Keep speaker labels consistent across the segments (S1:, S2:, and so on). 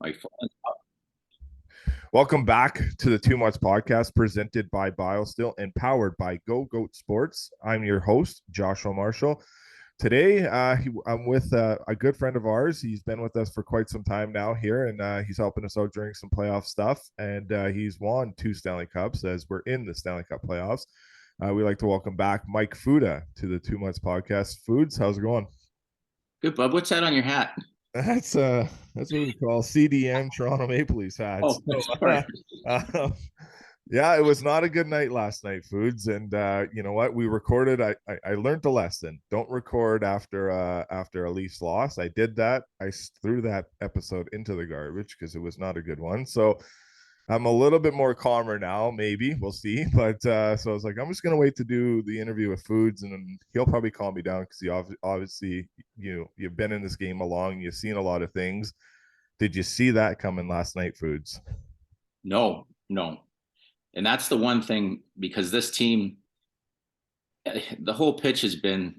S1: My phone.
S2: Welcome back to the 2 Months Podcast presented by BioSteel and powered by Go Goat Sports. I'm your host, Joshua Marshall. Today, I'm with a good friend of ours. He's been with us for quite some time now here, and he's helping us out during some playoff stuff. And he's won 2 Stanley Cups as we're in the Stanley Cup playoffs. We'd like to welcome back Mike Futa to the 2 Months Podcast. Foods, how's it going?
S1: Good, bub. What's that on your hat?
S2: That's what we call CDM Toronto Maple Leafs hats.
S1: Oh, sorry.
S2: Uh, yeah, it was not a good night last night, Foods, and you know what? We recorded. I learned a lesson. Don't record after a Leafs loss. I did that. I threw that episode into the garbage because it was not a good one. So I'm a little bit more calmer now. Maybe we'll see. But so I was like, I'm just gonna wait to do the interview with Foods, and then he'll probably calm me down because he obviously you've been in this game a long. You've seen a lot of things. Did you see that coming last night, Foods?
S1: No, no. And that's the one thing, because this team, the whole pitch has been,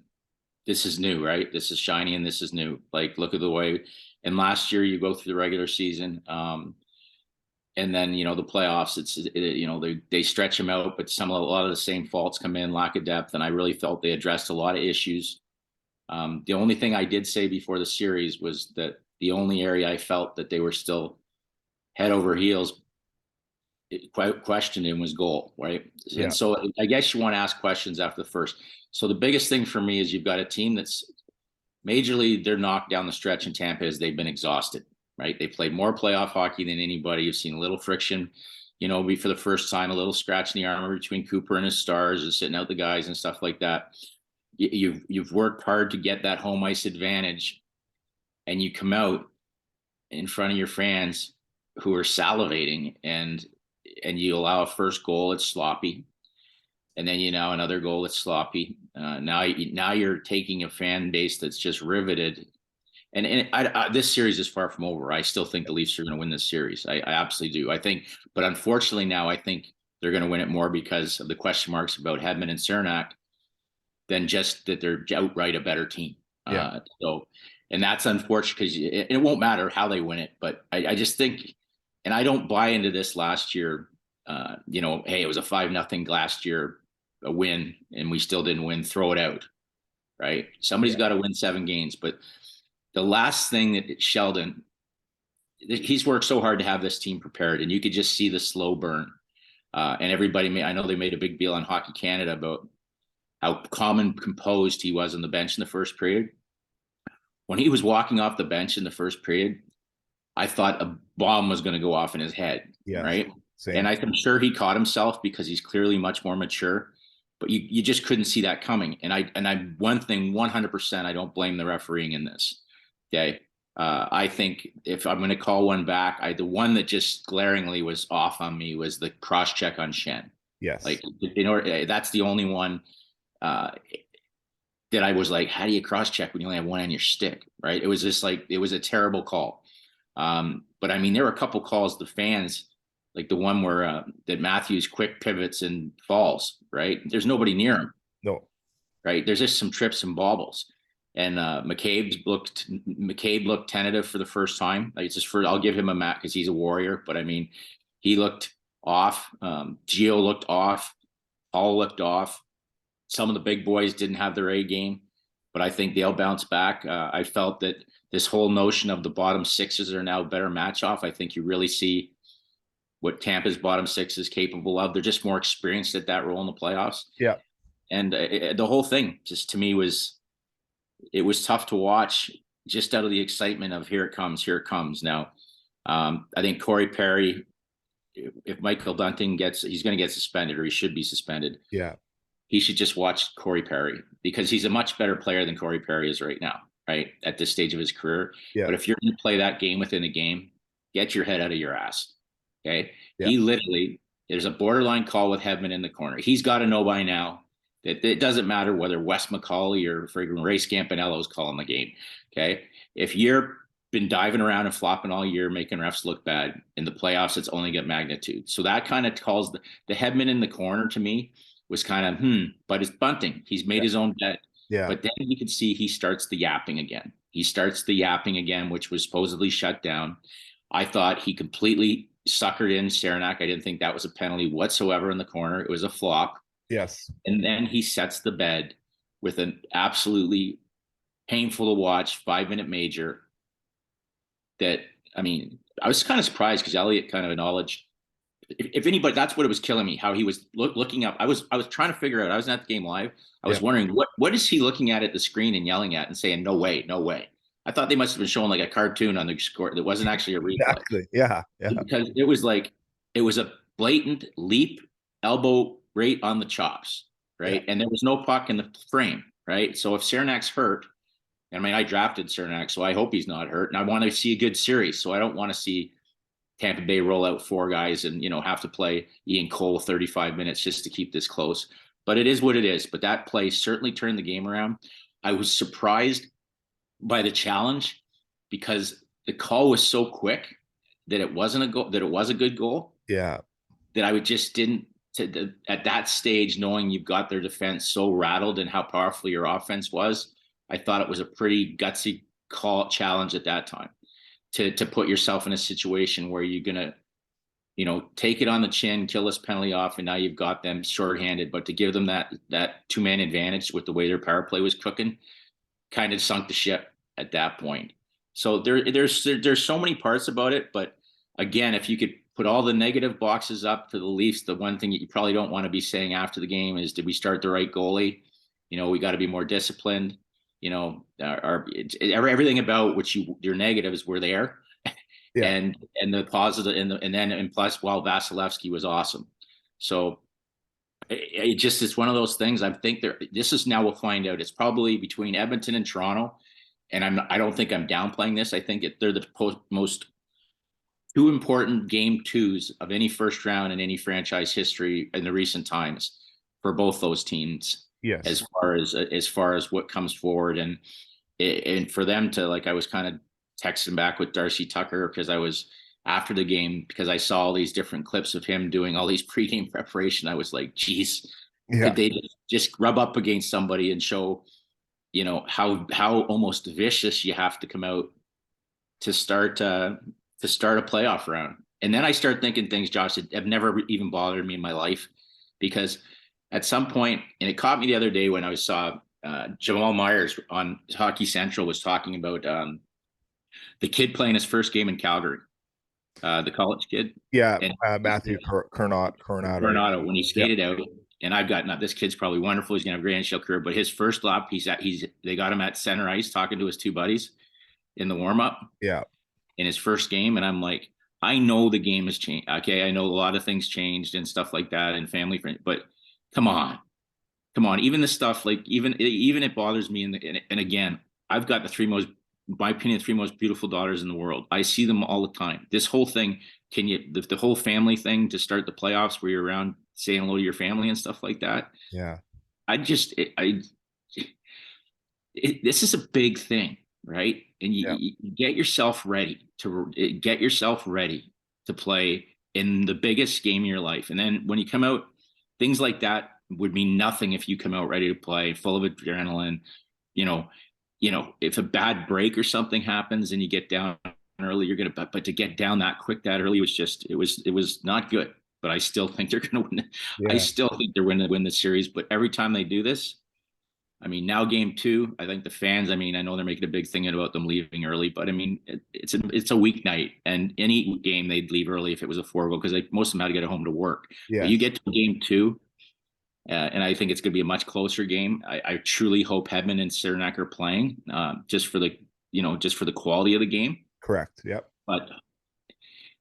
S1: this is new, right? This is shiny and this is new. Like, look at the way, and last year you go through the regular season, and then, the playoffs, they stretch them out, but a lot of the same faults come in, lack of depth. And I really felt they addressed a lot of issues. The only thing I did say before the series was that the only area I felt that they were still head over heels questioning was goal, right?
S2: Yeah.
S1: And so I guess you want to ask questions after the first. So the biggest thing for me is you've got a team that's majorly, they're knocked down the stretch in Tampa as they've been exhausted, right? They played more playoff hockey than anybody. You've seen a little friction, for the first time, a little scratch in the armor between Cooper and his stars and sitting out the guys and stuff like that. You've worked hard to get that home ice advantage, and you come out in front of your fans who are salivating, and you allow a first goal, it's sloppy, and then another goal, it's sloppy. Now you're taking a fan base that's just riveted, and this series is far from over. I still think the Leafs are going to win this series. I absolutely do. I think, but unfortunately now I think they're going to win it more because of the question marks about Hedman and Cernak than just that they're outright a better team.
S2: Yeah.
S1: And that's unfortunate because it won't matter how they win it. But I just think, and I don't buy into this last year. Hey, it was a 5-0 last year, a win, and we still didn't win. Throw it out, right? Somebody's got to win 7 games. But the last thing that Sheldon, he's worked so hard to have this team prepared, and you could just see the slow burn. And everybody, I know they made a big deal on Hockey Canada about how calm and composed he was on the bench in the first period. When he was walking off the bench in the first period, I thought a bomb was going to go off in his head, right?
S2: Same.
S1: And I'm sure he caught himself because he's clearly much more mature, but you just couldn't see that coming. And I one thing, 100%, I don't blame the refereeing in this. Okay. I think if I'm going to call one back, the one that just glaringly was off on me was the cross check on Shen.
S2: Yes.
S1: Like, that's the only one that I was like, how do you cross check when you only have one on your stick, right? It was just like, it was a terrible call. But I mean, there were a couple calls, the fans, like the one where that Matthews quick pivots and falls, right? There's nobody near him.
S2: No.
S1: Right? There's just some trips and bobbles. And McCabe looked tentative for the first time. Like, I'll give him a mat because he's a warrior. But I mean, he looked off. Gio looked off. Paul looked off. Some of the big boys didn't have their A game, but I think they'll bounce back. I felt that this whole notion of the bottom sixes are now a better match off. I think you really see what Tampa's bottom six is capable of. They're just more experienced at that role in the playoffs.
S2: Yeah.
S1: And the whole thing just to me was tough to watch, just out of the excitement of here it comes. Now, I think Corey Perry, if Michael Bunting he's going to get suspended, or he should be suspended.
S2: Yeah.
S1: He should just watch Corey Perry, because he's a much better player than Corey Perry is right now, right? At this stage of his career.
S2: Yeah.
S1: But if you're going to play that game within a game, get your head out of your ass. Okay.
S2: Yeah.
S1: He literally, there's a borderline call with Hedman in the corner. He's got to know by now that it doesn't matter whether Wes McCauley or friggin' Ray Scampanello is calling the game. Okay. If you're been diving around and flopping all year, making refs look bad in the playoffs, it's only got magnitude. So that kind of calls the Hedman in the corner to me was kind of, but it's Bunting. He's made his own bet.
S2: Yeah.
S1: But then you can see he starts the yapping again. Which was supposedly shut down. I thought he completely suckered in Saranac. I didn't think that was a penalty whatsoever in the corner. It was a flop.
S2: Yes.
S1: And then he sets the bed with an absolutely painful to watch 5-minute major that, I mean, I was kind of surprised because Elliot kind of acknowledged, if anybody, that's what it was killing me, how he was looking up. I was trying to figure out, I was not at the game live. I was
S2: Yeah.
S1: wondering what is he looking at the screen and yelling at and saying, no way, no way. I thought they must have been showing like a cartoon on the score that wasn't actually a replay.
S2: Exactly. Yeah. Yeah.
S1: Because it was like, it was a blatant leap, elbow right on the chops,
S2: Yeah.
S1: right? And there was no puck in the frame, right? So if Serenac's hurt, I mean, I drafted Cernak, so I hope he's not hurt. And I want to see a good series. So I don't want to see Tampa Bay roll out 4 guys and, have to play Ian Cole 35 minutes just to keep this close. But it is what it is. But that play certainly turned the game around. I was surprised by the challenge because the call was so quick that it wasn't a goal, that it was a good goal.
S2: Yeah.
S1: That I would just didn't at that stage, knowing you've got their defense so rattled and how powerful your offense was. I thought it was a pretty gutsy challenge at that time to put yourself in a situation where you're gonna, take it on the chin, kill this penalty off, and now you've got them shorthanded. But to give them that 2-man advantage with the way their power play was cooking, kind of sunk the ship at that point. So there's so many parts about it, but again, if you could put all the negative boxes up for the Leafs, the one thing that you probably don't want to be saying after the game is, did we start the right goalie? We got to be more disciplined. Everything about which your negatives were there,
S2: Yeah.
S1: and the positive, and plus, while Vasilevsky was awesome. So it just is one of those things. I think this is now, we'll find out. It's probably between Edmonton and Toronto, and I don't think I'm downplaying this. I think they're the most 2 important game 2s of any first round in any franchise history in the recent times for both those teams.
S2: Yes.
S1: As far as what comes forward, and for them to, like, I was kind of texting back with Darcy Tucker because I was after the game, because I saw all these different clips of him doing all these pregame preparation. I was like, geez, could they just rub up against somebody and show, how almost vicious you have to come out to start a playoff round. And then I start thinking things, Josh, that have never even bothered me in my life, because at some point, and it caught me the other day when I saw Jamal Myers on Hockey Central was talking about the kid playing his first game in Calgary, the college kid.
S2: Yeah. Matthew Coronado,
S1: when he skated out, and I've got, this kid's probably wonderful. He's going to have a great NHL career, but his first lap, they got him at center ice talking to his 2 buddies in the warm up.
S2: Yeah.
S1: In his first game. And I'm like, I know the game has changed. Okay. I know a lot of things changed and stuff like that, and family friend, but come on. Even the stuff, like, even it bothers me. And again, I've got in my opinion, the 3 most beautiful daughters in the world. I see them all the time. This whole thing, the whole family thing to start the playoffs where you're around saying hello to your family and stuff like that.
S2: Yeah.
S1: This is a big thing, right? And you get yourself ready to play in the biggest game of your life. And then when you come out, things like that would mean nothing if you come out ready to play, full of adrenaline. If a bad break or something happens and you get down early, but to get down that quick that early was just, it was not good. But I still think they're going to win. I still think they're going to win the series. But every time they do this, I mean, now game 2, I think the fans, I mean, I know they're making a big thing about them leaving early, but I mean, it's a weeknight, and any game they'd leave early if it was a 4 goal, because most of them had to get home to work.
S2: Yeah.
S1: But you get to game 2, and I think it's going to be a much closer game. I truly hope Hedman and Cernak are playing, just for the quality of the game.
S2: Correct. Yep.
S1: But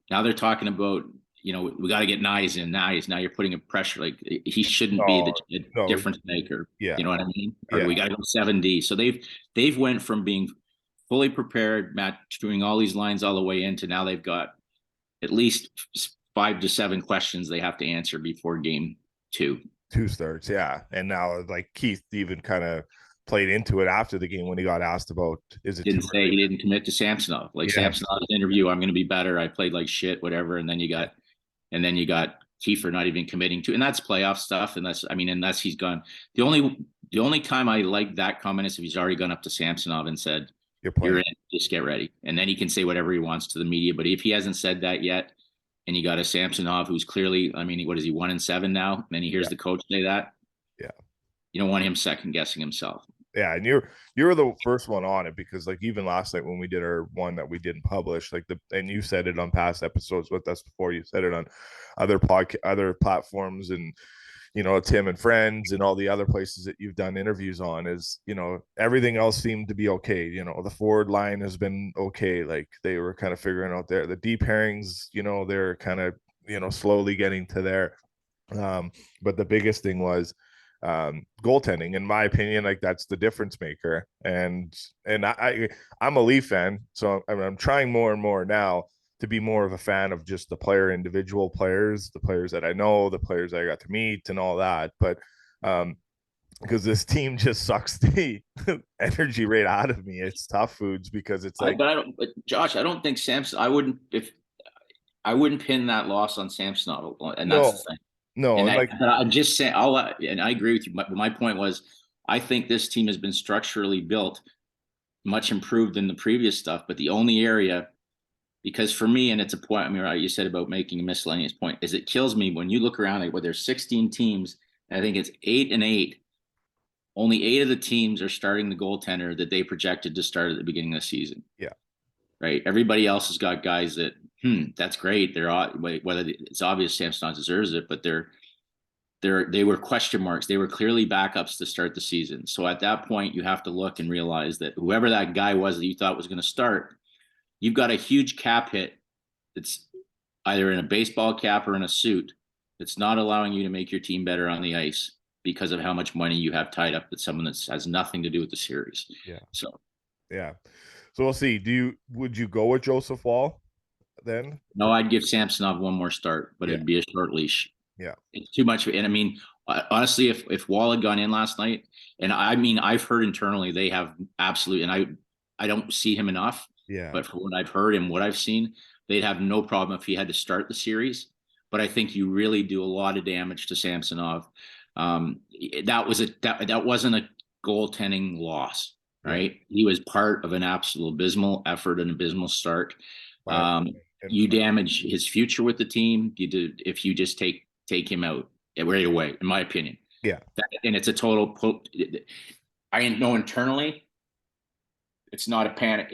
S1: now they're talking about, we got to get Nyes in. Now you're putting a pressure, like, he shouldn't be the difference maker.
S2: Yeah.
S1: You know what I mean? Or we got to go 7D. So they've went from being fully prepared, Matt, doing all these lines all the way into now they've got at least 5 to 7 questions they have to answer before game 2.
S2: 2 starts. Yeah. And now, like, Keith even kind of played into it after the game when he got asked about, is it
S1: didn't say he didn't commit to Samsonov. Like, Samsonov's interview, I'm going to be better. I played like shit, whatever. And then you got Kiefer not even committing to, and that's playoff stuff. Unless he's gone. The only time I like that comment is if he's already gone up to Samsonov and said,
S2: Good
S1: You're
S2: point.
S1: in. Just get ready. And then he can say whatever he wants to the media. But if he hasn't said that yet, and you got a Samsonov who's clearly, I mean, what is he, 1-7 now? And then he hears
S2: Yeah.
S1: the coach say that.
S2: Yeah.
S1: You don't want him second guessing himself.
S2: Yeah, and you're the first one on it, because like even last night when we did our one that we didn't publish, like and you said it on past episodes with us before, you said it on other platforms, and Tim and Friends and all the other places that you've done interviews on, is everything else seemed to be okay. The forward line has been okay. Like they were kind of figuring out the deep pairings, they're kind of slowly getting to there. But the biggest thing was goaltending, in my opinion. Like that's the difference maker. And I'm a Leaf fan, so I'm trying more and more now to be more of a fan of just individual players, the players that I know, the players I got to meet, and all that. But because this team just sucks the energy right out of me. It's tough, Foods, because it's like,
S1: But Josh, I don't think Samson. I wouldn't pin that loss on Samsonov, and that's
S2: no,
S1: the thing.
S2: no, and like,
S1: But I'm just saying, and I agree with you. But my point was, I think this team has been structurally built much improved than the previous stuff. But the only area, because for me, and it's a point, I mean, right, you said about making a miscellaneous point, is it kills me when you look around, like, well, there's 16 teams, and I think it's 8-8. Only 8 of the teams are starting the goaltender that they projected to start at the beginning of the season.
S2: yeah,
S1: Right. Everybody else has got guys that, that's great. Whether it's obvious Samson deserves it, but they were question marks. They were clearly backups to start the season. So at that point, you have to look and realize that whoever that guy was that you thought was going to start, you've got a huge cap hit that's either in a baseball cap or in a suit that's not allowing you to make your team better on the ice because of how much money you have tied up with someone that has nothing to do with the series.
S2: yeah,
S1: So,
S2: yeah. So we'll see. Would you go with Joseph Wall then?
S1: no, I'd give Samsonov one more start, but
S2: Yeah,
S1: it'd be a short leash.
S2: yeah,
S1: It's too much. And I mean, honestly, if Wall had gone in last night, and I mean, I've heard internally they have absolute, and I don't see him enough,
S2: yeah,
S1: but for what I've heard and what I've seen, they'd have no problem if he had to start the series. But I think you really do a lot of damage to Samsonov. That wasn't a goaltending loss,
S2: yeah.
S1: right? He was part of an absolute abysmal effort, an abysmal start.
S2: Five
S1: Um,
S2: and
S1: you damage his future with the team. You do if you just take him out right away, in my opinion.
S2: yeah,
S1: And it's a total. I know internally, it's not a panic.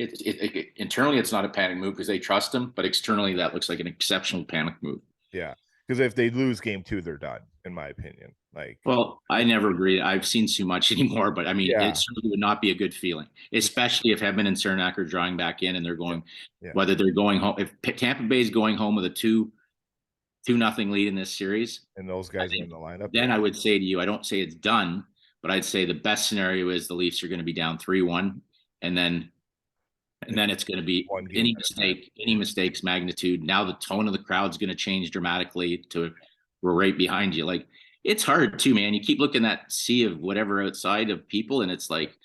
S1: Internally, it's not a panic move because they trust him, but externally, that looks like an exceptional panic move.
S2: yeah. Because if they lose game 2, they're done, in my opinion. Like,
S1: Well, I never agree. I've seen too much anymore, but I mean, it
S2: yeah,
S1: certainly would not be a good feeling, especially if Hedman and Cernak are drawing back in and they're
S2: yeah,
S1: going,
S2: yeah.
S1: whether they're going home. If Tampa Bay is going home with a 2-0 lead in this series,
S2: And those guys are in the lineup.
S1: then
S2: Yeah,
S1: I would say to you, I don't say it's done, but I'd say the best scenario is the Leafs are going to be down 3-1, and then it's going to be
S2: one game at a time.
S1: any mistakes magnitude. Now the tone of the crowd's going to change dramatically to we're right behind you. Like it's hard too, man. You keep looking at that sea of whatever outside of people, and it's like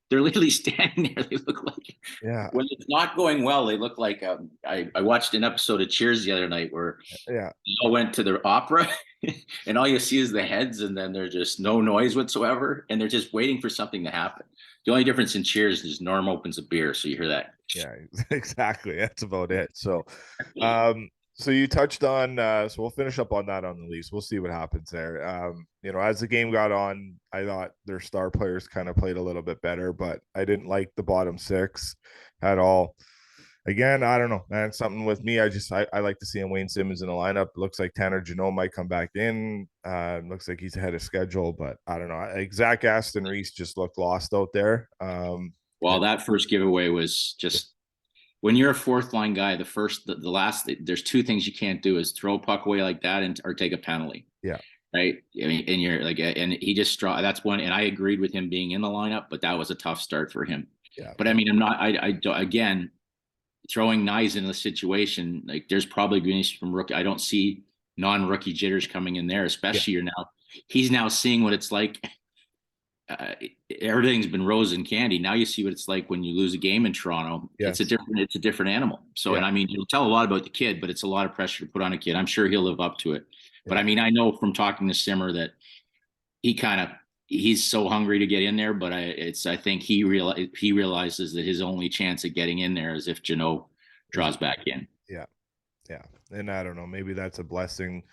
S1: they're literally standing there. They look like
S2: Yeah,
S1: when it's not going well, they look like I watched an episode of Cheers the other night where
S2: yeah,
S1: they all went to their opera and all you see is the heads and then there's just no noise whatsoever and they're just waiting for something to happen. The only difference in Cheers is Norm opens a beer, so you hear that.
S2: yeah. Exactly. That's about it. So, so you touched on. So we'll finish up on that on the Leafs. We'll see what happens there. As the game got on, I thought their star players kind of played a little bit better, but I didn't like the bottom 6 at all. Again, I don't know, man. Something with me. I like to see Wayne Simmons in the lineup. Looks like Tanner Janot might come back in. Looks like he's ahead of schedule, but I don't know. Zach Aston Reese just looked lost out there.
S1: Well, that first giveaway was just when you're a fourth line guy, the last, there's two things you can't do is throw a puck away like that or take a penalty.
S2: Yeah.
S1: Right. I mean, and you're like, and he just that's one. And I agreed with him being in the lineup, but that was a tough start for him.
S2: Yeah.
S1: But I mean, again, throwing Nyes in the situation, like there's probably goodness from rookie. I don't see non-rookie jitters coming in there, especially he's now seeing what it's like. Everything's been rose and candy. Now you see what it's like when you lose a game in Toronto.
S2: Yes.
S1: It's a different animal. So, and I mean, you'll tell a lot about the kid, but it's a lot of pressure to put on a kid. I'm sure he'll live up to it. But I mean, I know from talking to Simmer that he kind of he's so hungry to get in there, but I think he realizes that his only chance of getting in there is if Jeannot
S2: Is
S1: draws back in.
S2: yeah, yeah. And I don't know, maybe that's a blessing.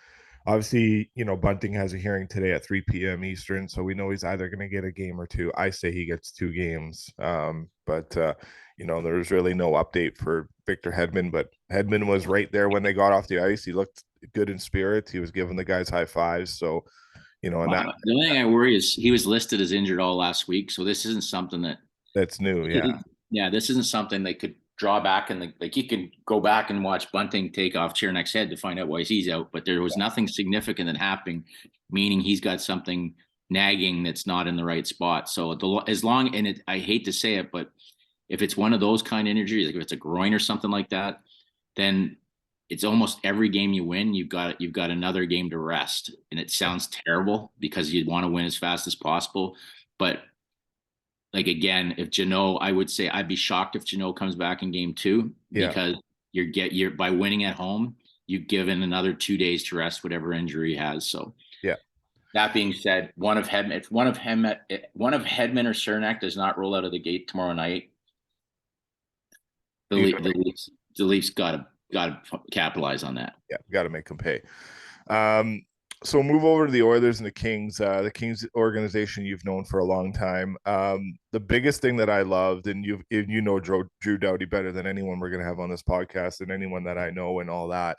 S2: Obviously, Bunting has a hearing today at 3 p.m. Eastern, so we know he's either going to get a game or two. I say he gets 2 games. But there's really no update for Victor Hedman, but Hedman was right there when they got off the ice. He looked good in spirit. He was giving the guys high fives. So, and
S1: The only thing I worry is he was listed as injured all last week, so this isn't something that
S2: that's new. Yeah.
S1: Yeah, this isn't something they could draw back and like you can go back and watch Bunting take off Chernek's head to find out why he's out, but there was nothing significant that happened, meaning he's got something nagging that's not in the right spot. So as long I hate to say it, but if it's one of those kind of injuries, like if it's a groin or something like that, then it's almost every game you win, you've got another game to rest. And it sounds terrible because you'd want to win as fast as possible, but like again, if Jeannot, I would say I'd be shocked if Jeannot comes back in game 2 because you're by winning at home, you've given another 2 days to rest whatever injury he has. So
S2: yeah.
S1: That being said, one of Hedman or Cernak does not roll out of the gate tomorrow night, the Leafs got to capitalize on that.
S2: Yeah, got to make them pay. So move over to the Oilers and the Kings. The Kings organization you've known for a long time. The biggest thing that I loved, and you know Drew Doughty better than anyone we're going to have on this podcast, and anyone that I know and all that.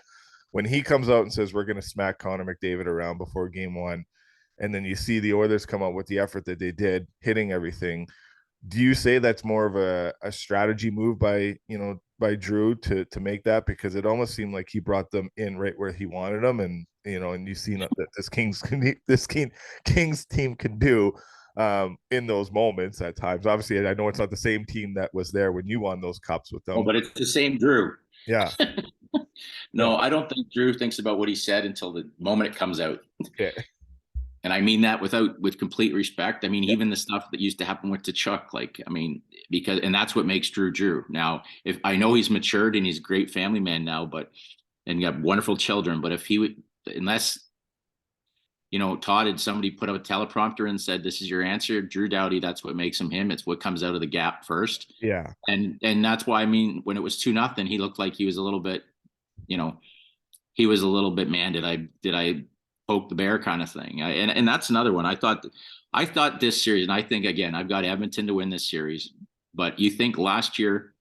S2: When he comes out and says we're going to smack Connor McDavid around before game 1, and then you see the Oilers come out with the effort that they did, hitting everything. Do you say that's more of a strategy move by Drew to make that, because it almost seemed like he brought them in right where he wanted them, and you've seen that this Kings team can do in those moments at times. Obviously, I know it's not the same team that was there when you won those cups with them.
S1: Oh, but it's the same Drew.
S2: Yeah.
S1: No, I don't think Drew thinks about what he said until the moment it comes out.
S2: Yeah.
S1: And I mean that with complete respect. I mean, even the stuff that used to happen with Tkachuk, and that's what makes Drew Drew. Now, if I know he's matured and he's a great family man now, and got wonderful children, but if he would, unless, Todd had somebody put up a teleprompter and said, this is your answer, Drew Doughty, that's what makes him him. It's what comes out of the gap first.
S2: Yeah.
S1: And that's why, when it was 2-0, he looked like he was a little bit, he was a little bit, man, did I poke the bear kind of thing. And that's another one. I thought this series, and I think, again, I've got Edmonton to win this series, but you think last year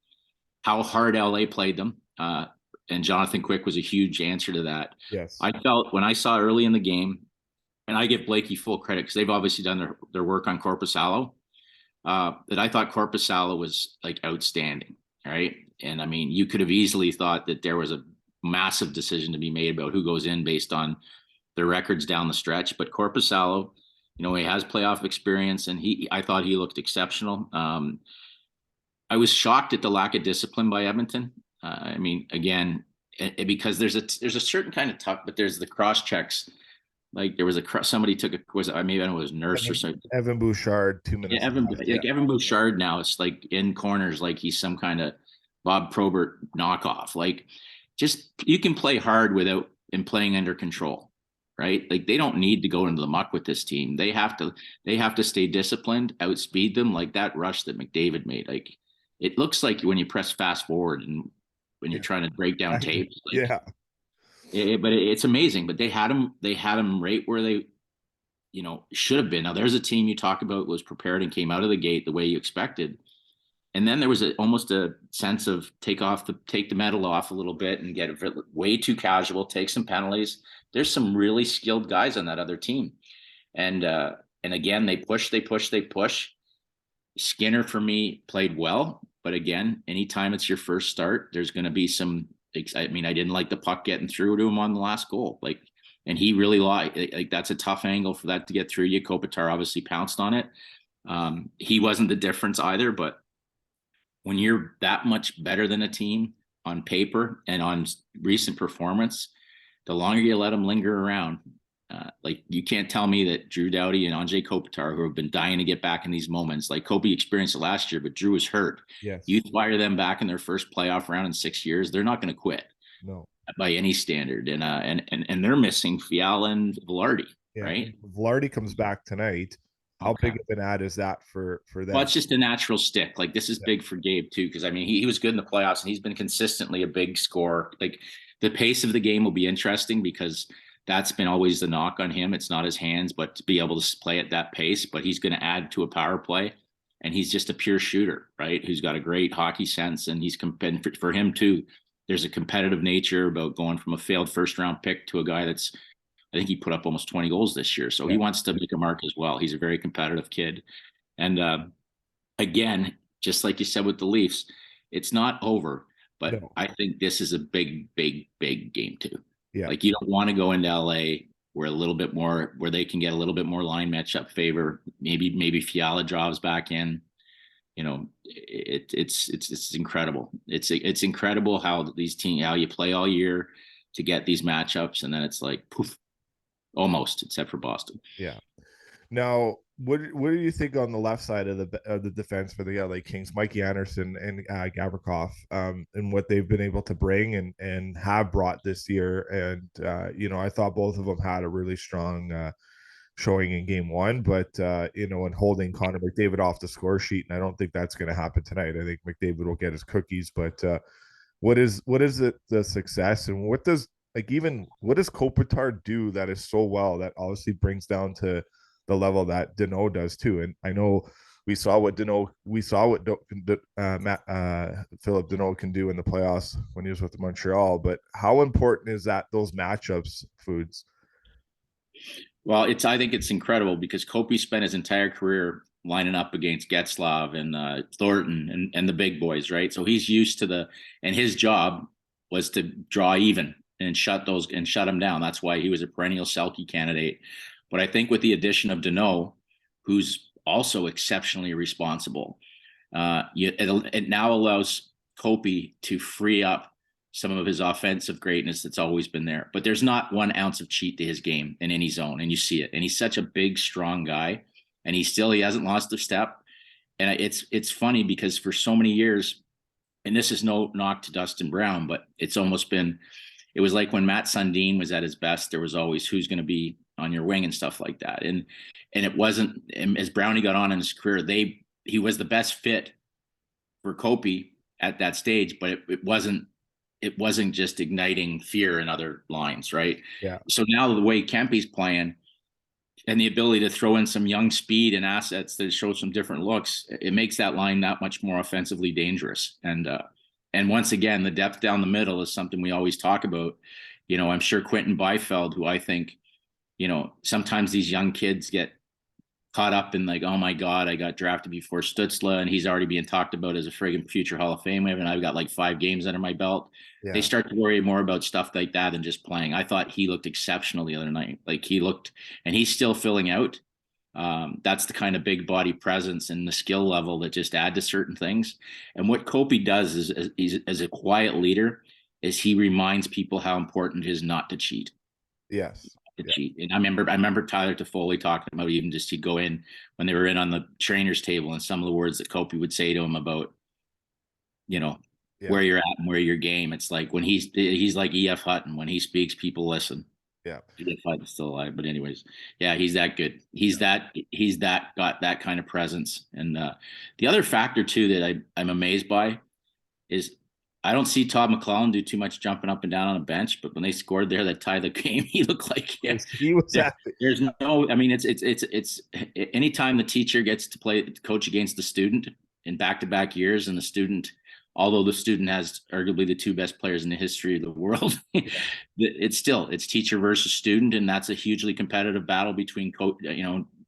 S1: how hard LA played them, and Jonathan Quick was a huge answer to that.
S2: Yes.
S1: I felt when I saw early in the game, and I give Blakey full credit because they've obviously done their work on Korpisalo, that I thought Korpisalo was like outstanding, right? And you could have easily thought that there was a massive decision to be made about who goes in based on their records down the stretch. But Korpisalo, he has playoff experience, and I thought he looked exceptional. I was shocked at the lack of discipline by Edmonton. Again, because there's a certain kind of tough, but there's the cross checks. Like there was somebody took maybe I don't know, it was a nurse or something.
S2: Evan Bouchard, 2 minutes.
S1: Yeah, Evan Bouchard now, it's like in corners, like he's some kind of Bob Probert knockoff. Like, just you can play hard without and playing under control, right? Like they don't need to go into the muck with this team. They have to stay disciplined, outspeed them, like that rush that McDavid made. Like it looks like when you press fast forward and when you're trying to break down tape. Like, but it's amazing. But they had him right where they, should have been. Now there's a team you talk about was prepared and came out of the gate the way you expected. And then there was almost a sense of take the metal off a little bit and get way too casual, take some penalties. There's some really skilled guys on that other team. And again, they push. Skinner for me played well, but again, anytime it's your first start, there's going to be some, I didn't like the puck getting through to him on the last goal. And he really like that's a tough angle for that to get through you. Kopitar obviously pounced on it. He wasn't the difference either, but when you're that much better than a team on paper and on recent performance, the longer you let them linger around, you can't tell me that Drew Doughty and Anze Kopitar, who have been dying to get back in these moments, like Kobe experienced it last year, but Drew was hurt.
S2: Yes.
S1: You fire them back in their first playoff round in 6 years, they're not going to quit.
S2: No.
S1: By any standard. And they're missing Fiala and Velarde, right?
S2: Velarde comes back tonight. How
S1: Okay.
S2: big of an ad is that for
S1: Well,
S2: them?
S1: it's just a natural stick. Like this is
S2: Yeah.
S1: big for Gabe too, because I mean he was good in the playoffs and he's been consistently a big scorer. Like the pace of the game will be interesting because that's been always the knock on him. It's not his hands, but to be able to play at that pace. But he's going to add to a power play, and he's just a pure shooter, right? Who's got a great hockey sense, and for him too. There's a competitive nature about going from a failed first round pick to a guy that's I think he put up almost 20 goals this year. So he
S2: Yeah.
S1: wants to make a mark as well. He's a very competitive kid. And again, just like you said with the Leafs, it's not over, but
S2: No.
S1: I think this is a big, big, big game too.
S2: Yeah.
S1: Like you don't want to go into LA where they can get a little bit more line matchup favor. Maybe Fiala drives back in. You know, it's incredible. It's incredible how how you play all year to get these matchups, and then it's like poof, almost, except for Boston.
S2: Yeah. Now, what do you think on the left side of the defense for the LA Kings, Mikey Anderson and Gavrikov, and what they've been able to bring and have brought this year? And I thought both of them had a really strong showing in game one, but and holding Connor McDavid off the score sheet, and I don't think that's going to happen tonight. I think McDavid will get his cookies, but what is the success, and what does Kopitar do that is so well that obviously brings down to the level that Danault does too? And I know we saw what Philip Danault can do in the playoffs when he was with Montreal, but how important is that those matchups, Foods?
S1: Well, I think it's incredible because Kopi spent his entire career lining up against Getzlav and Thornton and the big boys, right? So he's used to and his job was to draw even and shut them down. That's why he was a perennial Selke candidate. But I think with the addition of Danault, who's also exceptionally responsible, it now allows Kopi to free up some of his offensive greatness that's always been there. But there's not 1 ounce of cheat to his game in any zone, and you see it. And he's such a big, strong guy, and he hasn't lost a step. And it's funny because for so many years, and this is no knock to Dustin Brown, but it was like when Matt Sundin was at his best, there was always who's going to be on your wing and stuff like that. And it wasn't, and as Brownie got on in his career, he was the best fit for Kopi at that stage, but it wasn't just igniting fear in other lines, right?
S2: Yeah.
S1: So now the way Kempy's playing and the ability to throw in some young speed and assets that show some different looks, it makes that line that much more offensively dangerous. And once again, the depth down the middle is something we always talk about. I'm sure Quentin Byfield, who I think, sometimes these young kids get caught up in like, oh my God, I got drafted before Stutzla and he's already being talked about as a friggin' future Hall of Famer, and I've got like 5 games under my belt. They
S2: Yeah.
S1: start to worry more about stuff like that than just playing. I thought he looked exceptional the other night. Like he looked, and he's still filling out. That's the kind of big body presence and the skill level that just add to certain things. And what Kopi does is as a quiet leader, is he reminds people how important it is not to cheat
S2: Yes.
S1: to
S2: Yeah.
S1: cheat. And I remember Tyler Toffoli talking about even just he'd go in when they were in on the trainer's table and some of the words that Kopi would say to him about, you know,
S2: Yeah.
S1: where you're at and where your game. It's like when he's like E.F. Hutton. When he speaks, people listen.
S2: Yeah.
S1: E.F. Hutton's still alive. But anyways, yeah, he's that good. He's got that kind of presence. And the other factor too that I'm amazed by is I don't see Todd McClellan do too much jumping up and down on a bench, but when they scored there that tied the game, he looked like
S2: He was
S1: there,
S2: at the,
S1: there's no. I mean, it's anytime the teacher gets to coach against the student in back-to-back years, and the student, although the student has arguably the two best players in the history of the world,
S2: yeah,
S1: it's teacher versus student, and that's a hugely competitive battle between coach.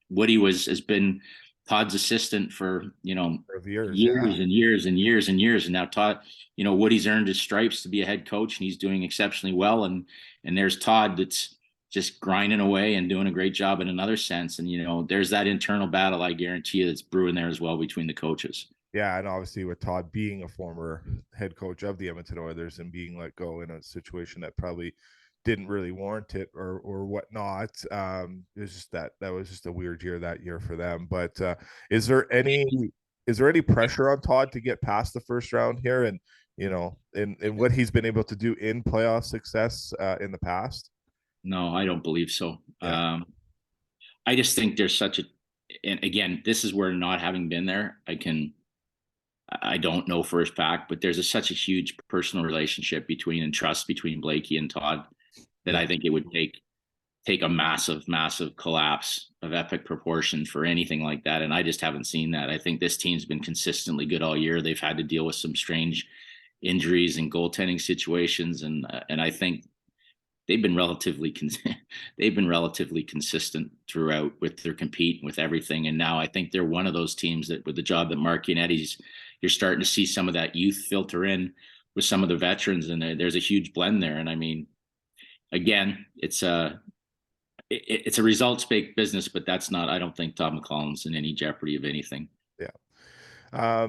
S1: Woody has been Todd's assistant for
S2: of years. Yeah.
S1: years and years and years and years. And now Todd, Woody's earned his stripes to be a head coach and he's doing exceptionally well. And there's Todd that's just grinding away and doing a great job in another sense. And, there's that internal battle, I guarantee you, that's brewing there as well between the coaches.
S2: Yeah, and obviously with Todd being a former head coach of the Edmonton Oilers and being let go in a situation that probably didn't really warrant it or whatnot. It's just that was just a weird year that year for them. But is there any pressure on Todd to get past the first round here, and and what he's been able to do in playoff success in the past?
S1: No, I don't believe so.
S2: Yeah.
S1: I just think there's such a and again, this is where, not having been there, I don't know for a fact, but there's such a huge personal relationship between and trust between Blakey and Todd that
S2: Yeah.
S1: I think it would take a massive, massive collapse of epic proportion for anything like that. And I just haven't seen that. I think this team's been consistently good all year. They've had to deal with some strange injuries and goaltending situations, and I think they've been relatively they've been relatively consistent throughout with their compete with everything. And now I think they're one of those teams that, with the job that Mark Yanetti's, you're starting to see some of that youth filter in with some of the veterans, and there's a huge blend there. And I mean, again, it's a results based business, but that's not. I don't think Todd McLellan's in any jeopardy of anything.
S2: Yeah.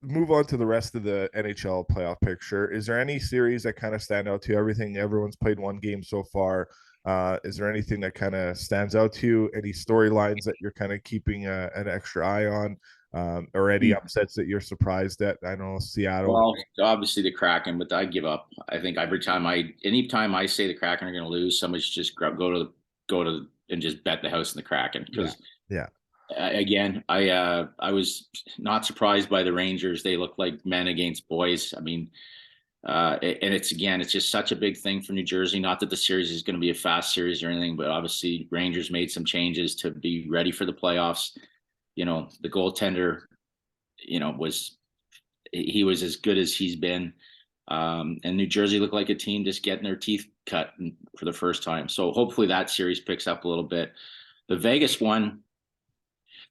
S2: Move on to the rest of the NHL playoff picture. Is there any series that kind of stand out to you? Everyone's played one game so far. Is there anything that kind of stands out to you? Any storylines that you're kind of keeping an extra eye on, or any upsets that you're surprised at? I know Seattle.
S1: Well, obviously the Kraken, but I give up. I think anytime I say the Kraken are going to lose, somebody's just go to and just bet the house in the Kraken,
S2: Yeah.
S1: because
S2: Yeah.
S1: again, I was not surprised by the Rangers. They look like men against boys. I mean, and it's just such a big thing for New Jersey. Not that the series is going to be a fast series or anything, but obviously Rangers made some changes to be ready for the playoffs. The goaltender, was he was as good as he's been. And New Jersey looked like a team just getting their teeth cut for the first time. So hopefully that series picks up a little bit. The Vegas one,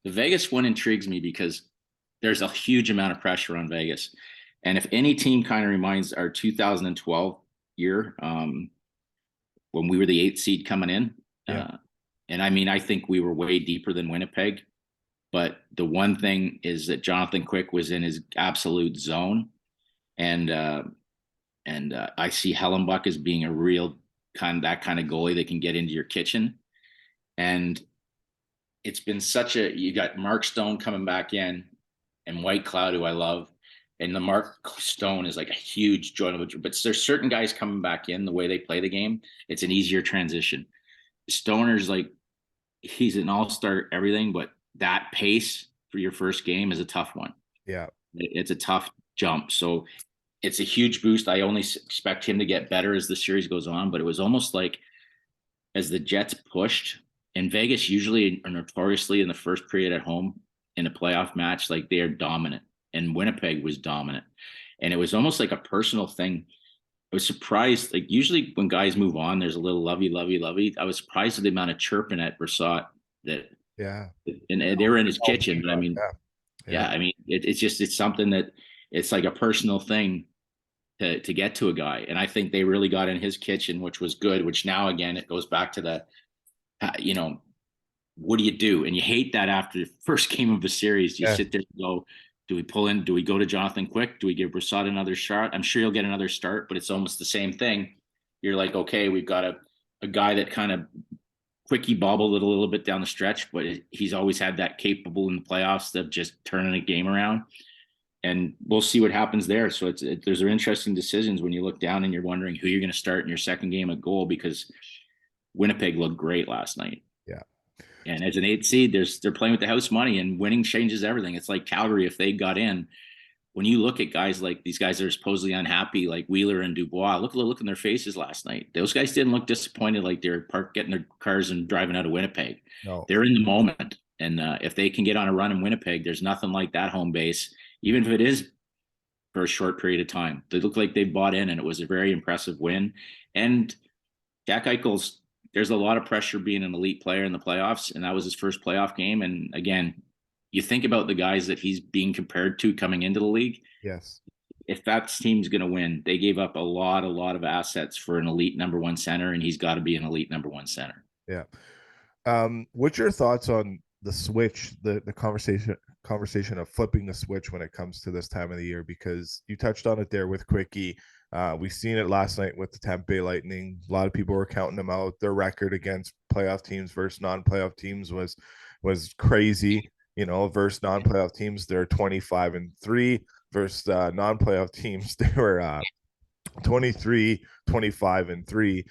S1: the Vegas one intrigues me because there's a huge amount of pressure on Vegas. And if any team kind of reminds our 2012 year, when we were the 8th seed coming in,
S2: Yeah.
S1: and I mean, I think we were way deeper than Winnipeg. But the one thing is that Jonathan Quick was in his absolute zone, and I see Hellenbuck as being a real that kind of goalie that can get into your kitchen. And it's been you got Mark Stone coming back in, and White Cloud, who I love. And the Mark Stone is like a huge joy, but there's certain guys coming back in, the way they play the game, it's an easier transition. Stoner's like, he's an all-star everything, but that pace for your first game is a tough one.
S2: Yeah.
S1: It's a tough jump. So it's a huge boost. I only expect him to get better as the series goes on, but it was almost like, as the Jets pushed, and Vegas usually are notoriously in the first period at home in a playoff match, like they are dominant, and Winnipeg was dominant. And it was almost like a personal thing. I was surprised, like usually when guys move on, there's a little lovey. I was surprised at the amount of chirping at Brissot that,
S2: Yeah.
S1: and they were in his kitchen. But I mean,
S2: Yeah.
S1: I mean, it's something that it's like a personal thing to get to a guy. And I think they really got in his kitchen, which was good, which now, again, it goes back to the, what do you do? And you hate that after the first game of the series. You sit there and go, do we pull in? Do we go to Jonathan Quick? Do we give Brissot another shot? I'm sure he'll get another start, but it's almost the same thing. You're like, okay, we've got a guy that kind of quickie bobbled it a little bit down the stretch, but he's always had that capable in the playoffs of just turning a game around. And we'll see what happens there. So there's interesting decisions when you look down and you're wondering who you're going to start in your second game at goal, because Winnipeg looked great last night.
S2: Yeah.
S1: And as an 8th seed, they're playing with the house money, and winning changes everything. It's like Calgary, if they got in. When you look at guys like these guys that are supposedly unhappy, like Wheeler and Dubois, look at the look in their faces last night. Those guys didn't look disappointed, like they're getting their cars and driving out of Winnipeg.
S2: No.
S1: They're in the moment. And if they can get on a run in Winnipeg, there's nothing like that home base, even if it is for a short period of time. They look like they bought in, and it was a very impressive win. And Jack Eichel's, there's a lot of pressure being an elite player in the playoffs, and that was his first playoff game. And again, you think about the guys that he's being compared to coming into the league.
S2: Yes.
S1: If that team's going to win, they gave up a lot of assets for an elite number one center, and he's got to be an elite number one center.
S2: Yeah. What's your thoughts on the switch, the conversation of flipping the switch when it comes to this time of the year? Because you touched on it there with Quickie. We've seen it last night with the Tampa Bay Lightning. A lot of people were counting them out. Their record against playoff teams versus non-playoff teams was crazy. Versus non-playoff teams, they're 25-3. Versus non-playoff teams, they were 23, 25-3.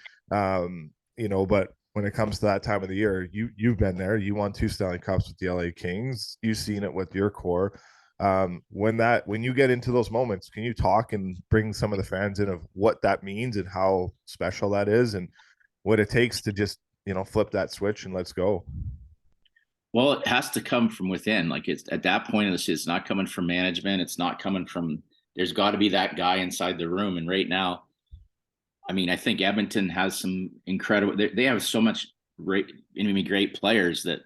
S2: But when it comes to that time of the year. You've been there. You won 2 Stanley Cups with the LA Kings. You've seen it with your core. When you get into those moments, can you talk and bring some of the fans in of what that means and how special that is and what it takes to just flip that switch and let's go?
S1: Well, it has to come from within. Like it's at that point in the season, it's not coming from management. It's not coming from. There's got to be that guy inside the room. And right now, I mean, I think Edmonton has some incredible. They have so much great players that,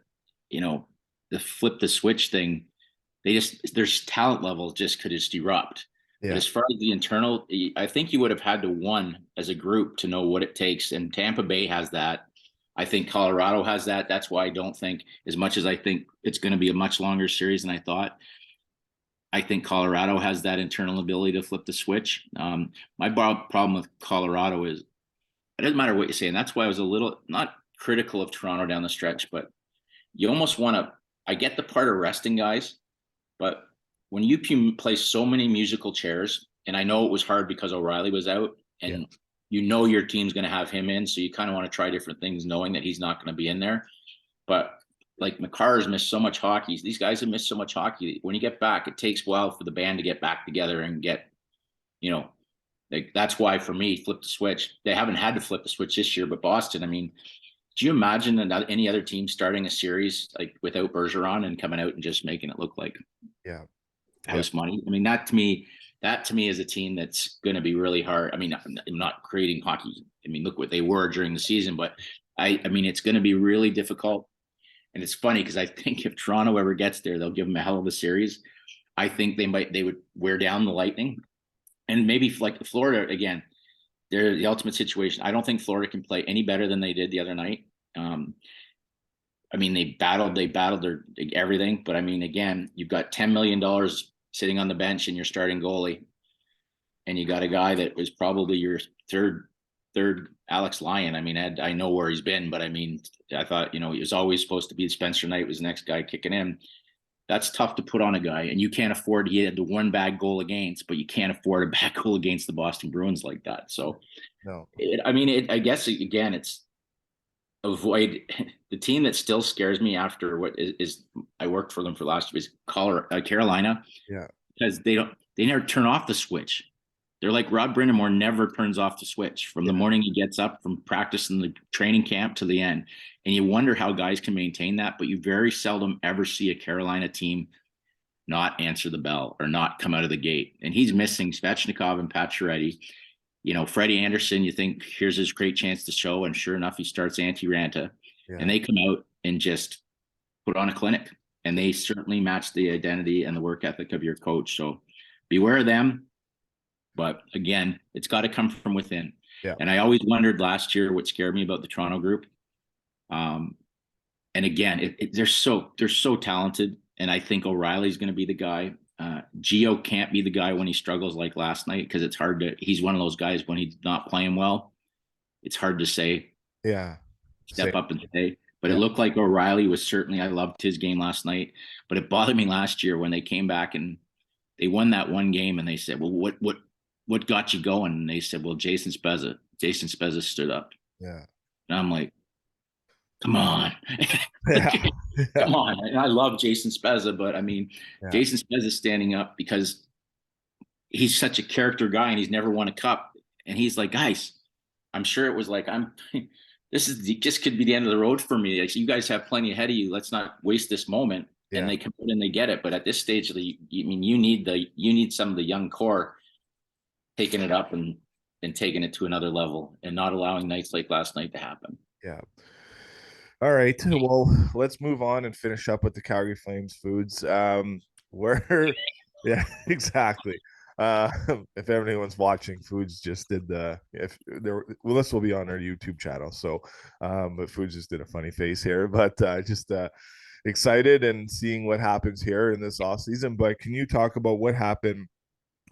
S1: you know, the flip the switch thing. Their talent level just could just erupt. But
S2: Yeah,
S1: as far as the internal, I think you would have had to won as a group to know what it takes. And Tampa Bay has that. I think Colorado has that. That's why I don't think, as much as I think it's going to be a much longer series than I thought, I think Colorado has that internal ability to flip the switch. My problem with Colorado is it doesn't matter what you say. And that's why I was a little not critical of Toronto down the stretch, but you almost want to. I get the part of resting guys, but when you play so many musical chairs, and I know it was hard because O'Reilly was out,
S2: yeah,
S1: and you know your team's going to have him in, so you kind of want to try different things, knowing that he's not going to be in there. But like McCarr's missed so much hockey. These guys have missed so much hockey. When you get back, it takes a while for the band to get back together and get, you know, like that's why for me, flip the switch. They haven't had to flip the switch this year, but Boston, I mean, do you imagine any other team starting a series like without Bergeron and coming out and just making it look like
S2: yeah, yeah,
S1: house money? I mean, that to me is a team that's going to be really hard. I mean, I'm not creating hockey. I mean, look what they were during the season, but I mean, it's going to be really difficult. And it's funny because I think if Toronto ever gets there, they'll give them a hell of a series. I think they would wear down the Lightning, and maybe like Florida again. They're the ultimate situation. I don't think Florida can play any better than they did the other night. Um, I mean, they battled their everything, but I mean, again, you've got $10 million sitting on the bench and you're starting goalie, and you got a guy that was probably your third Alex Lyon. I mean, I know where he's been, but I mean, I thought, he was always supposed to be Spencer Knight was the next guy kicking in. That's tough to put on a guy, and you can't afford. He had the one bad goal against, but you can't afford a bad goal against the Boston Bruins like that. So,
S2: no,
S1: I guess again, it's avoid the team that still scares me after what is I worked for them for last year is Carolina,
S2: yeah,
S1: because they never turn off the switch. They're like Rod Brindamore never turns off the switch from the
S2: yeah,
S1: morning he gets up from practice in the training camp to the end. And you wonder how guys can maintain that, but you very seldom ever see a Carolina team not answer the bell or not come out of the gate. And he's missing Svechnikov and Pacioretty. Freddie Anderson, you think here's his great chance to show, and sure enough, he starts Antti Ranta,
S2: yeah,
S1: and they come out and just put on a clinic. And they certainly match the identity and the work ethic of your coach. So beware of them. But again, it's got to come from within.
S2: yeah,
S1: And I always wondered last year what scared me about the Toronto group. Um, and again, they're so talented, and I think O'Reilly's going to be the guy. Gio can't be the guy when he struggles like last night because it's hard to. He's one of those guys when he's not playing well. It's hard to say
S2: yeah. Same.
S1: step up and say. But it
S2: Yeah,
S1: looked like O'Reilly was certainly. I loved his game last night, but it bothered me last year when they came back and they won that one game, and they said, "Well, what got you going?" And they said, "Well, Jason Spezza." Jason Spezza stood up,
S2: yeah,
S1: and I'm like, "Come on."
S2: yeah, yeah,
S1: Come on. And I love Jason Spezza, but I mean,
S2: yeah,
S1: Jason Spezza standing up because he's such a character guy and he's never won a cup. And he's like, guys, I'm sure it was like, this is just could be the end of the road for me. Like, you guys have plenty ahead of you. Let's not waste this moment. And
S2: yeah,
S1: they come in and they get it. But at this stage, you need some of the young core taking it up and taking it to another level and not allowing nights like last night to happen.
S2: yeah. All right. Well, let's move on and finish up with the Calgary Flames foods. Where, yeah, exactly. Uh, if anyone's watching, Foods just did if there, well, this will be on our YouTube channel. So, but Foods just did a funny face here, but just excited and seeing what happens here in this off season. But can you talk about what happened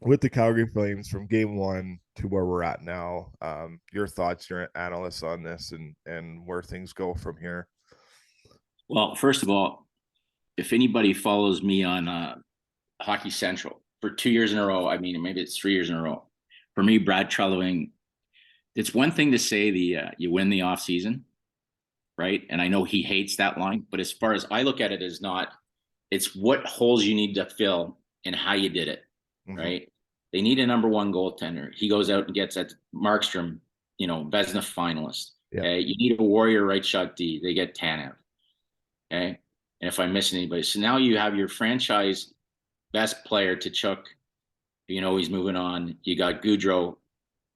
S2: with the Calgary Flames from game one to where we're at now? Your thoughts, your analysis on this, and where things go from here.
S1: Well, first of all, if anybody follows me on Hockey Central for 2 years in a row. I mean, maybe it's 3 years in a row. For me, Brad Trelawing, it's one thing to say you win the off season, right? And I know he hates that line, but as far as I look at it, is not. It's what holes you need to fill and how you did it,
S2: Hmm.
S1: right? They need a number one goaltender. He goes out and gets at Markstrom, Vezina finalist.
S2: Yeah.
S1: Okay, you need a warrior right shot D. They get Tanev. Okay, and if I'm missing anybody, so now you have your franchise best player to Chuck. He's moving on. You got Goudreau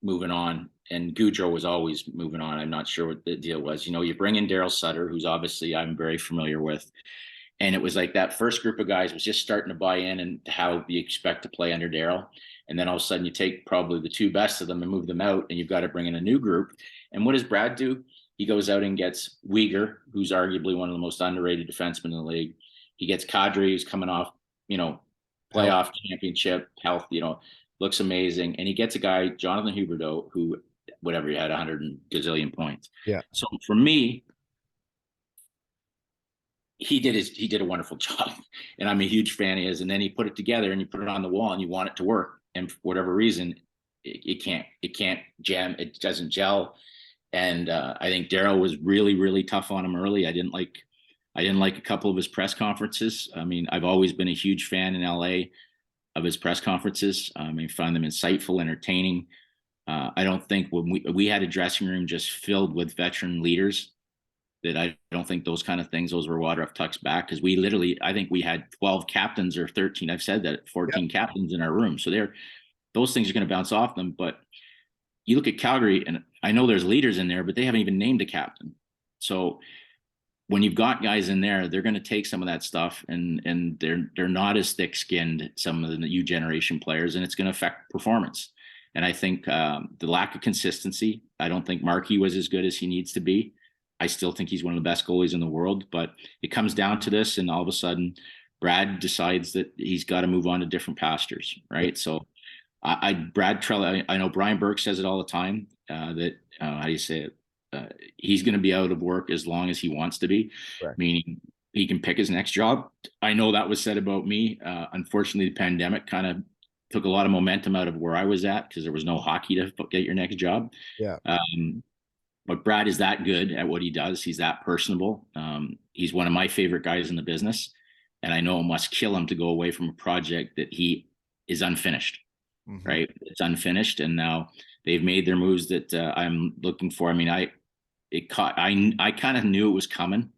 S1: moving on, and Goudreau was always moving on. I'm not sure what the deal was. You bring in Daryl Sutter, who's obviously I'm very familiar with, and it was like that first group of guys was just starting to buy in and how you expect to play under Daryl. And then all of a sudden you take probably the two best of them and move them out, and you've got to bring in a new group. And what does Brad do? He goes out and gets Uyghur, who's arguably one of the most underrated defensemen in the league. He gets Kadri, who's coming off,
S2: Help.
S1: playoff championship, health, looks amazing. And he gets a guy, Jonathan Huberdeau, who, whatever, he had 100 gazillion points.
S2: Yeah.
S1: So for me, he did a wonderful job, and I'm a huge fan of his. And then he put it together and you put it on the wall and you want it to work, and for whatever reason, it can't jam, it doesn't gel. And I think Daryl was really, really tough on him early. I didn't like a couple of his press conferences. I mean, I've always been a huge fan in LA of his press conferences. I found them insightful, entertaining. I don't think when we had a dressing room just filled with veteran leaders, that I don't think those kind of things, those were water off Tuck's back, because we literally, I think we had 12 captains or 13. I've said that, 14
S2: Yep.
S1: captains in our room. So those things are going to bounce off them. But you look at Calgary, and I know there's leaders in there, but they haven't even named a captain. So when you've got guys in there, they're going to take some of that stuff, and they're not as thick skinned, some of the new generation players, and it's going to affect performance. And I think the lack of consistency. I don't think Markey was as good as he needs to be. I still think he's one of the best goalies in the world, but it comes down to this, and all of a sudden, Brad decides that he's got to move on to different pastures, right? So, Brad Trello, I know Brian Burke says it all the time, that how do you say it? He's going to be out of work as long as he wants to be,
S2: Correct.
S1: meaning he can pick his next job. I know that was said about me. Unfortunately, the pandemic kind of took a lot of momentum out of where I was at, because there was no hockey to get your next job.
S2: Yeah.
S1: But Brad is that good at what he does. He's that personable. He's one of my favorite guys in the business. And I know it must kill him to go away from a project that he is unfinished,
S2: Mm-hmm.
S1: right? It's unfinished. And now they've made their moves that I'm looking for. I mean, I kind of knew it was coming,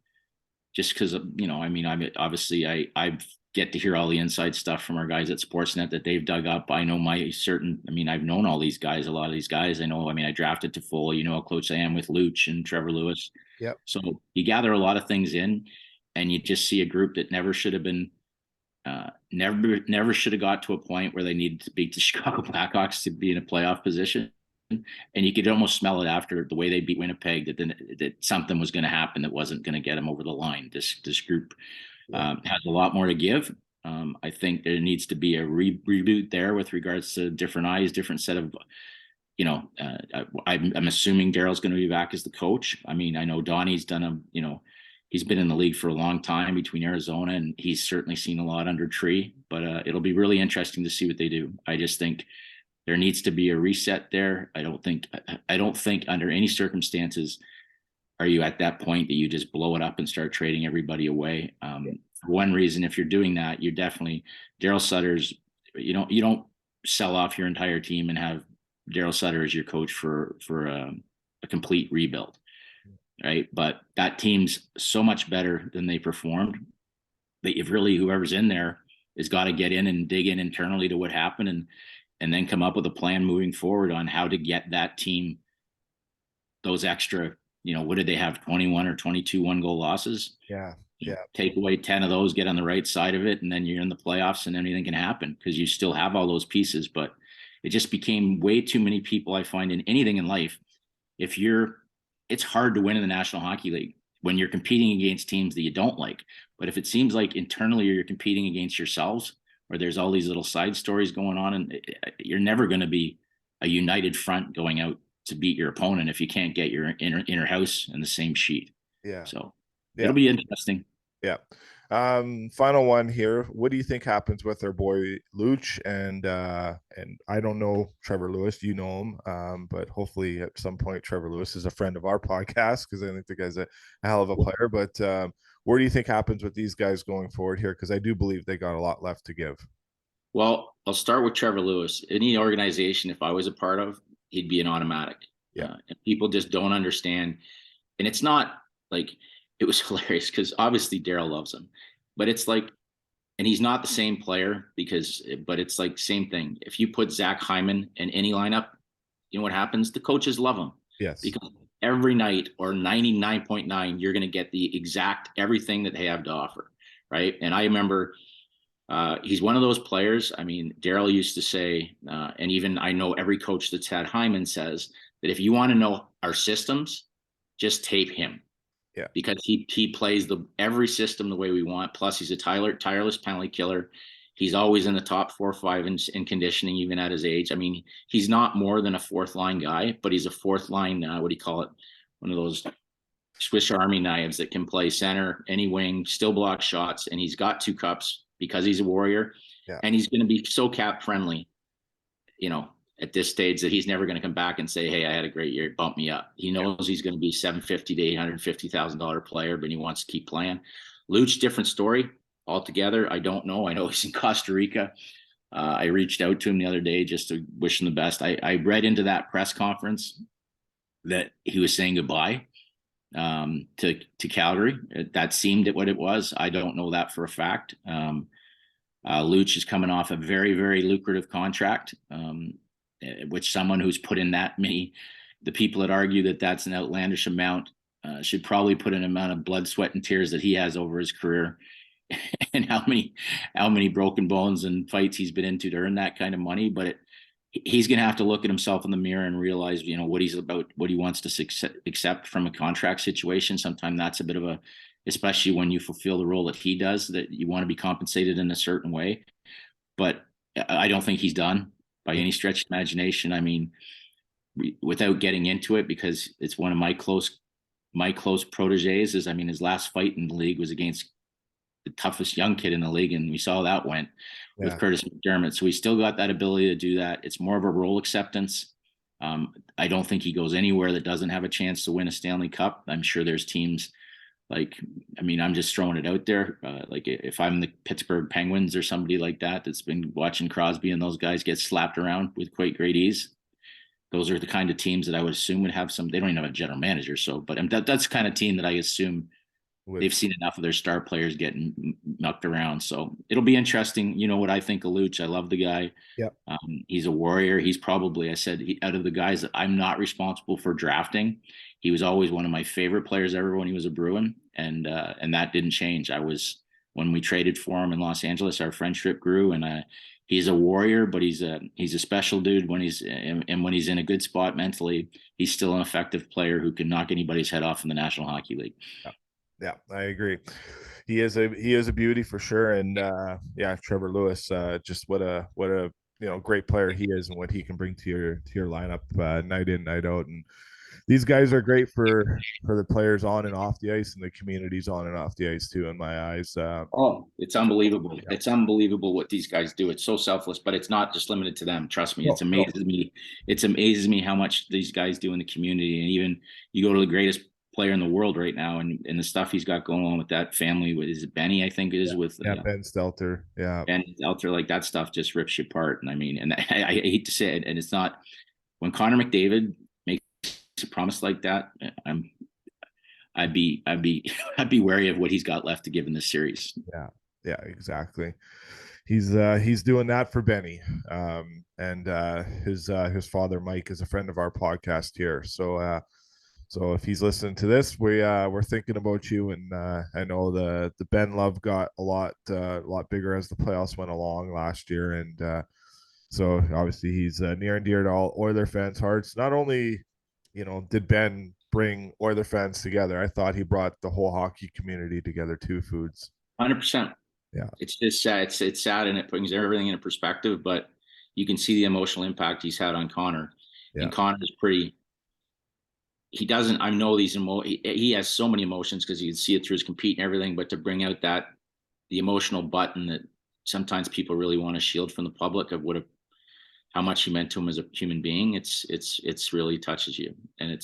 S1: just because, I'm obviously I get to hear all the inside stuff from our guys at Sportsnet that they've dug up. I know I've known all these guys, a lot of these guys. I drafted to full, how close I am with Luch and Trevor Lewis.
S2: Yep.
S1: So you gather a lot of things in, and you just see a group that never should have been, never should have got to a point where they needed to beat the Chicago Blackhawks to be in a playoff position. And you could almost smell it after the way they beat Winnipeg, that something was going to happen that wasn't going to get them over the line. This group has a lot more to give. I think there needs to be a reboot there with regards to different eyes, different set of, I'm assuming Daryl's going to be back as the coach. I know Donnie's done he's been in the league for a long time between Arizona, and he's certainly seen a lot under Tree, but it'll be really interesting to see what they do. I just think there needs to be a reset there. I don't think under any circumstances are you at that point that you just blow it up and start trading everybody away. For one reason, if you're doing that, you're definitely Daryl Sutter's. You don't sell off your entire team and have Daryl Sutter as your coach for a complete rebuild, right? But that team's so much better than they performed that you've really, whoever's in there has got to get in and dig in internally to what happened, and then come up with a plan moving forward on how to get that team those extra. What did they have? 21 or 22 one-goal losses.
S2: Yeah. Yeah.
S1: Take away 10 of those, get on the right side of it, and then you're in the playoffs, and anything can happen because you still have all those pieces. But it just became way too many people, I find, in anything in life. It's hard to win in the National Hockey League when you're competing against teams that you don't like. But if it seems like internally you're competing against yourselves, or there's all these little side stories going on, and you're never going to be a united front going out to beat your opponent if you can't get your inner house in the same sheet.
S2: Yeah.
S1: So
S2: Yeah.
S1: it'll be interesting.
S2: Yeah. Final one here. What do you think happens with our boy Luch and I don't know Trevor Lewis, you know him, but hopefully at some point Trevor Lewis is a friend of our podcast because I think the guy's a hell of a player. But where do you think happens with these guys going forward here? Because I do believe they got a lot left to give.
S1: Well, I'll start with Trevor Lewis. Any organization, if I was a part of, he'd be an automatic.
S2: Yeah.
S1: And people just don't understand. And it's not like it was hilarious because obviously Daryl loves him, but it's like, and he's not the same player but it's like same thing. If you put Zach Hyman in any lineup, you know what happens? The coaches love him
S2: Yes.
S1: because every night or 99.9, you're going to get the exact everything that they have to offer. Right. And I remember he's one of those players. I mean, Daryl used to say, and even I know every coach that's had Hyman says that if you want to know our systems, just tape him.
S2: Yeah.
S1: Because he plays every system the way we want. Plus, he's a tireless penalty killer. He's always in the top 4 or 5 in conditioning, even at his age. I mean, he's not more than a fourth line guy, but he's a fourth line. What do you call it? One of those Swiss Army knives that can play center, any wing, still block shots, and he's got 2 cups because he's a warrior,
S2: Yeah.
S1: and he's going to be so cap friendly, at this stage that he's never going to come back and say, "Hey, I had a great year, bump me up." He knows he's going to be $750,000 to $850,000 player, but he wants to keep playing. Luch, different story altogether. I don't know. I know he's in Costa Rica. I reached out to him the other day just to wish him the best. I read into that press conference that he was saying goodbye to Calgary. That seemed what it was. I don't know that for a fact. Luch is coming off a very, very lucrative contract, which someone who's put in that many, the people that argue that that's an outlandish amount should probably put an amount of blood, sweat, and tears that he has over his career and how many broken bones and fights he's been into to earn that kind of money. But he's going to have to look at himself in the mirror and realize, what he's about, what he wants to accept from a contract situation. Sometimes that's a bit of a, especially when you fulfill the role that he does, that you want to be compensated in a certain way. But I don't think he's done by any stretch of imagination. I mean, without getting into it, because it's one of my close proteges, is, I mean, his last fight in the league was against the toughest young kid in the league, and we saw that went with Curtis McDermott. So he's still got that ability to do that. It's more of a role acceptance. I don't think he goes anywhere that doesn't have a chance to win a Stanley Cup. I'm sure there's teams I'm just throwing it out there. Like if I'm the Pittsburgh Penguins or somebody like that that's been watching Crosby and those guys get slapped around with quite great ease, those are the kind of teams that I would assume would have some. They don't even have a general manager, so that's the kind of team that I assume they've seen enough of their star players getting knocked around. So it'll be interesting. You know what I think of Luch? I love the guy.
S2: Yeah.
S1: He's a warrior. He's probably, out of the guys that I'm not responsible for drafting, he was always one of my favorite players ever when he was a Bruin. And that didn't change. When we traded for him in Los Angeles, our friendship grew, and he's a warrior, but he's a special dude when he's in a good spot mentally. He's still an effective player who can knock anybody's head off in the National Hockey League.
S2: Yeah, I agree. He is a beauty for sure. And Trevor Lewis, just what a great player he is and what he can bring to your lineup night in, night out. And these guys are great for the players on and off the ice, and the communities on and off the ice too, in my eyes.
S1: It's unbelievable. Yeah. It's unbelievable what these guys do. It's so selfless, but it's not just limited to them. Trust me. It amazes me how much these guys do in the community. And even you go to the greatest player in the world right now, and the stuff he's got going on with that family, is it Benny, I think it is, with
S2: Ben Stelter.
S1: Ben Stelter, like that stuff just rips you apart. And I mean, and I hate to say it, and it's not, when Connor McDavid makes a promise like that, I'd be wary of what he's got left to give in this series.
S2: Yeah, exactly. He's doing that for Benny, and his father Mike is a friend of our podcast here. So if he's listening to this, we're thinking about you, and I know the Ben love got a lot bigger as the playoffs went along last year, and so obviously he's near and dear to all Oiler fans' hearts. Not only did Ben bring Oiler fans together, I thought he brought the whole hockey community together too. Foods.
S1: 100%.
S2: Yeah,
S1: it's just sad. It's sad, and it brings everything into perspective. But you can see the emotional impact he's had on Connor. Yeah. And Connor is pretty. He doesn't. I know these he has so many emotions because you can see it through his compete and everything. But to bring out that the emotional button that sometimes people really want to shield from the public of how much he meant to him as a human being. It's really touches you, and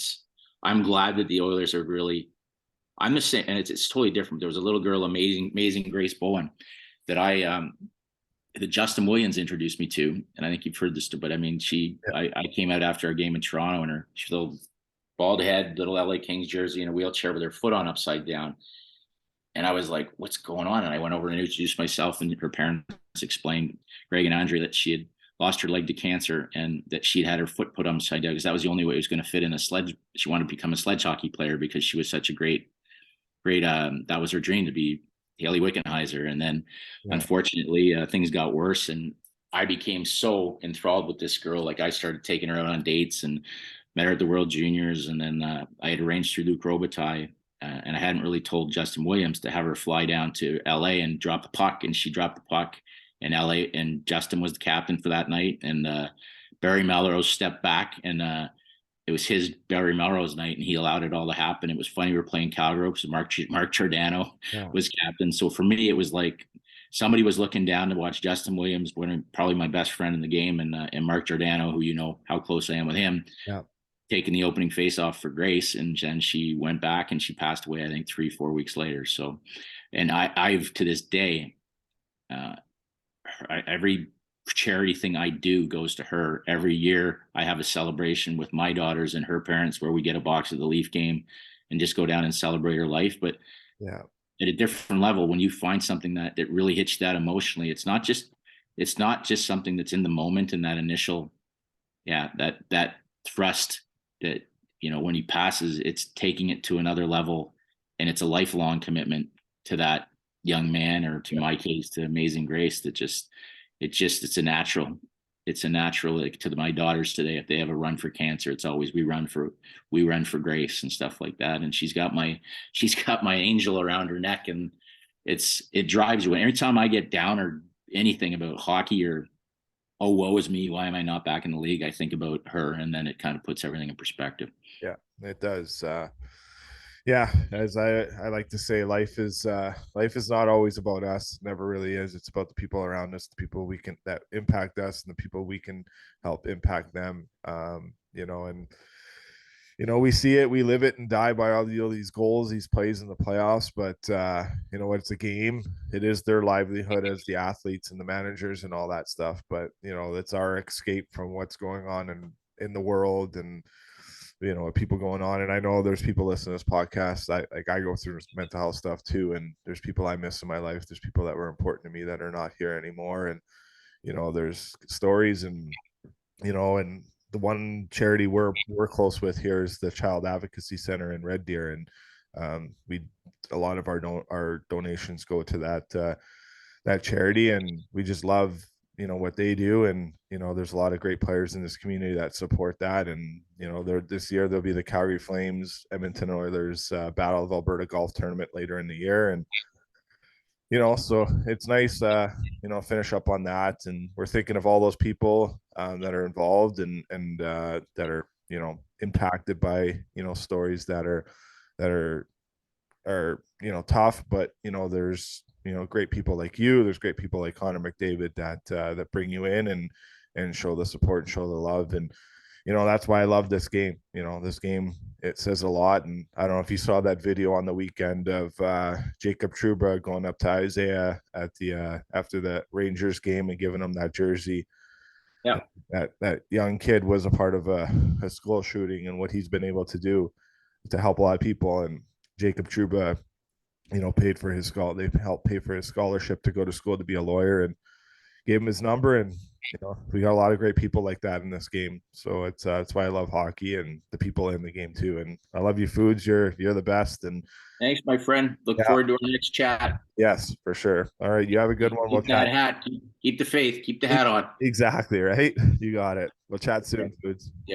S1: I'm glad that the Oilers are really. I'm the same, and it's totally different. There was a little girl, amazing Grace Bowen, that that Justin Williams introduced me to, and I think you've heard this, but I mean, I came out after a game in Toronto, and she's a little bald head, little LA Kings jersey, in a wheelchair with her foot on upside down. And I was like, what's going on? And I went over and introduced myself, and her parents explained, Greg and Andre, that she had lost her leg to cancer and that she'd had her foot put upside down because that was the only way it was going to fit in a sledge. She wanted to become a sledge hockey player because she was such a great, that was her dream, to be Haley Wickenheiser. And then unfortunately things got worse, and I became so enthralled with this girl. Like, I started taking her out on dates and met her at the World Juniors. And then I had arranged through Luc Robitaille, and I hadn't really told Justin Williams, to have her fly down to LA and drop the puck. And she dropped the puck in LA, and Justin was the captain for that night. And Barry Melrose stepped back, and it was his Barry Melrose night, and he allowed it all to happen. It was funny. We were playing Calgary, so Mark Giordano was captain. So for me, it was like somebody was looking down to watch Justin Williams, probably my best friend in the game, and Mark Giordano, who you know how close I am with him, taking the opening faceoff for Grace. And then she went back and she passed away, I think 3-4 weeks later. So, and I've to this day, every charity thing I do goes to her. Every year I have a celebration with my daughters and her parents where we get a box of the Leaf game and just go down and celebrate her life. But at a different level, when you find something that really hits you that emotionally, it's not just something that's in the moment and that initial, that thrust that, you know, when he passes, it's taking it to another level, and it's a lifelong commitment to that young man, or to my case, to Amazing Grace, that it's a natural, like, to my daughters today, if they have a run for cancer, it's always we run for Grace and stuff like that. And she's got my angel around her neck, and it drives you. Every time I get down or anything about hockey, or oh, woe is me, why am I not back in the league, I think about her, and then it kind of puts everything in perspective.
S2: Yeah, it does. As I like to say, life is not always about us. It never really is. It's about the people around us, the people that impact us, and the people we can help impact them. We see it, we live it and die by all these goals, these plays in the playoffs. But it's a game. It is their livelihood as the athletes and the managers and all that stuff. But it's our escape from what's going on in the world, and people going on. And I know there's people listening to this podcast. I go through mental health stuff too, and there's people I miss in my life. There's people that were important to me that are not here anymore, and there's stories, and and the one charity we're close with here is the Child Advocacy Center in Red Deer, and a lot of our donations go to that charity, and we just love what they do. And there's a lot of great players in this community that support that. And this year there'll be the Calgary Flames Edmonton Oilers Battle of Alberta golf tournament later in the year, and so it's nice finish up on that. And we're thinking of all those people that are involved and that are impacted by stories that are tough. But there's great people like you. There's great people like Connor McDavid that bring you in and show the support and show the love. And that's why I love this game. This game, it says a lot. And I don't know if you saw that video on the weekend of Jacob Trouba going up to Isaiah at the after the Rangers game and giving him that jersey.
S1: Yeah,
S2: that young kid was a part of a school shooting, and what he's been able to do to help a lot of people. And Jacob Trouba, paid for his they helped pay for his scholarship to go to school to be a lawyer, and gave him his number. And we got a lot of great people like that in this game. So it's that's why I love hockey and the people in the game too. And I love you, Foods. You're the best. And
S1: thanks, my friend. Look forward to our next chat.
S2: Yes, for sure. All right, you have a good one.
S1: Keep that hat. Keep the faith. Keep the hat on.
S2: Exactly right. You got it. We'll chat soon, Foods.
S1: Yeah, bud.